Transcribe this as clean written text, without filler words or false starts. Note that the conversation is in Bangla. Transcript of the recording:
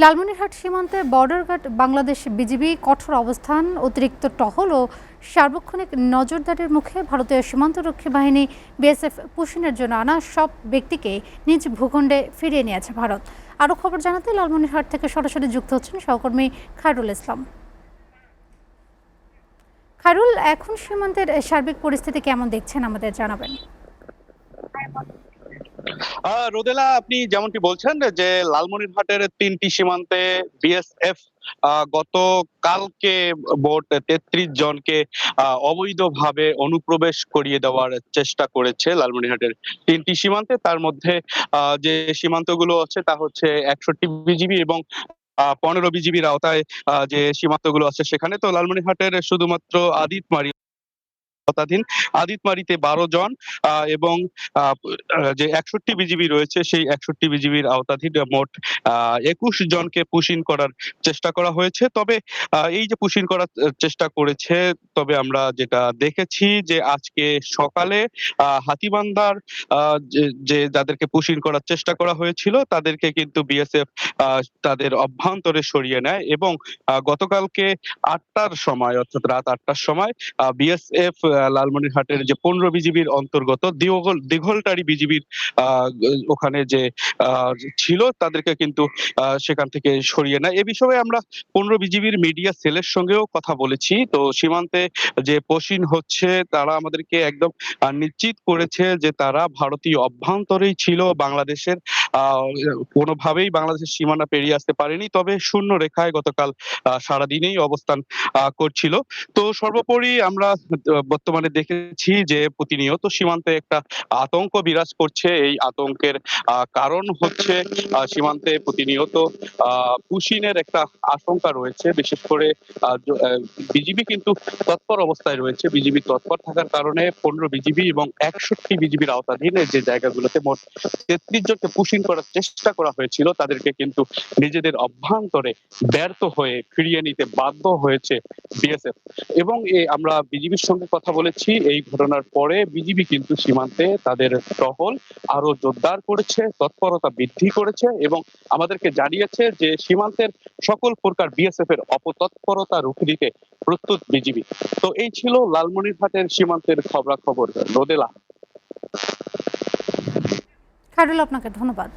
লালমনিরহাট সীমান্তে বর্ডার গার্ড বাংলাদেশ বিজিবি কঠোর অবস্থান, অতিরিক্ত টহল ও সার্বক্ষণিক নজরদারির মুখে ভারতীয় সীমান্তরক্ষী বাহিনী বিএসএফ পুশিনের জন্য আনা সব ব্যক্তিকে নিজ ভূখণ্ডে ফিরিয়ে নিয়েছে ভারত। আরও খবর জানাতে লালমনিরহাট থেকে সরাসরি যুক্ত হচ্ছেন সহকর্মী খায়রুল ইসলাম। খায়রুল, এখন সীমান্তের সার্বিক পরিস্থিতি কেমন দেখছেন আমাদের জানাবেন। রোদেলা, আপনি যেমনটি বলছেন যে লালমনিরহাটের ৩টি সীমান্তে বিএসএফ গতকালকে মোট ৩৩ জনকে অবৈধভাবে অনুপ্রবেশ করিয়ে দেওয়ার চেষ্টা করেছে লালমনিরহাটের ৩টি সীমান্তে। তার মধ্যে যে সীমান্তগুলো আছে তা হচ্ছে ৬১ বিজিবি এবং ১৫ বিজিবির আওতায় যে সীমান্তগুলো আছে সেখানে। তো লালমনিরহাটের শুধুমাত্র আদিতমারিতে ১২ জন এবং যে ৬১ বিজিবি রয়েছে সেই ৬১ বিজিবির আওতাধীন মোট ২১ জনকে পুশিন করার চেষ্টা করা হয়েছে। তবে এই যে পুশিন করার চেষ্টা করেছে, তবে আমরা যেটা দেখেছি যে আজকে সকালে হাতীবান্ধার যে যাদেরকে পুশিন করার চেষ্টা করা হয়েছিল তাদেরকে কিন্তু বিএসএফ তাদের অভ্যন্তরে সরিয়ে নেয় এবং গতকালকে ৮টার সময় অর্থাৎ রাত ৮টার সময় বিএসএফ লালমনিরহাটের যে ১৫ বিজিবির অন্তর্গত দিঘলটারি বিজিবির ওখানে যে ছিল তাদেরকে কিন্তু সেখান থেকে সরিয়ে নেয়। এ বিষয়ে আমরা ১৫ বিজিবির মিডিয়া সেলের সঙ্গেও কথা বলেছি। তো সীমান্তে যে পুশিন হচ্ছে তারা আমাদেরকে একদম নিশ্চিত করেছে যে তারা ভারতীয় অভ্যন্তরেই ছিল, বাংলাদেশের কোনোভাবেই বাংলাদেশের সীমানা পেরিয়ে আসতে পারেনি। তবে শূন্য রেখায় গতকাল সারাদিনেই অবস্থান করছিল। তো সর্বোপরি আমরা বর্তমানে দেখেছি যে প্রতিনিয়ত সীমান্তে একটা আতঙ্ক বিরাজ করছে। এই আতঙ্কের কারণ হচ্ছে সীমান্তে প্রতিনিয়ত পুশিনের একটা আশঙ্কা রয়েছে। বিশেষ করে বিজিবি কিন্তু তৎপর অবস্থায় রয়েছে। বিজিবি তৎপর থাকার কারণে ১৫ বিজিবি এবং ৬১ বিজিবির আওতাধীন যে জায়গাগুলোতে মোট ৩৩ জনকে পুশিন করার চেষ্টা করা হয়েছিল তাদেরকে কিন্তু নিজেদের অভ্যন্তরে ব্যর্থ হয়ে ফিরিয়ে নিতে বাধ্য হয়েছে বিএসএফ। এবং আমরা বিজিবির সঙ্গে কথা বলেছি। এই ঘটনার পরে বিজিবি কিন্তু সীমান্তে তাদের টহল আরো জোরদার করেছে, তৎপরতা বৃদ্ধি করেছে এবং আমাদেরকে জানিয়েছে যে সীমান্তের সকল প্রকার বিএসএফ এর অপতৎপরতা রুখে দিতে প্রস্তুত বিজিবি। তো এই ছিল লালমনিরহাটের সীমান্তের খবরাখবর। রোদেলা। খায়রুল, আপনাকে ধন্যবাদ।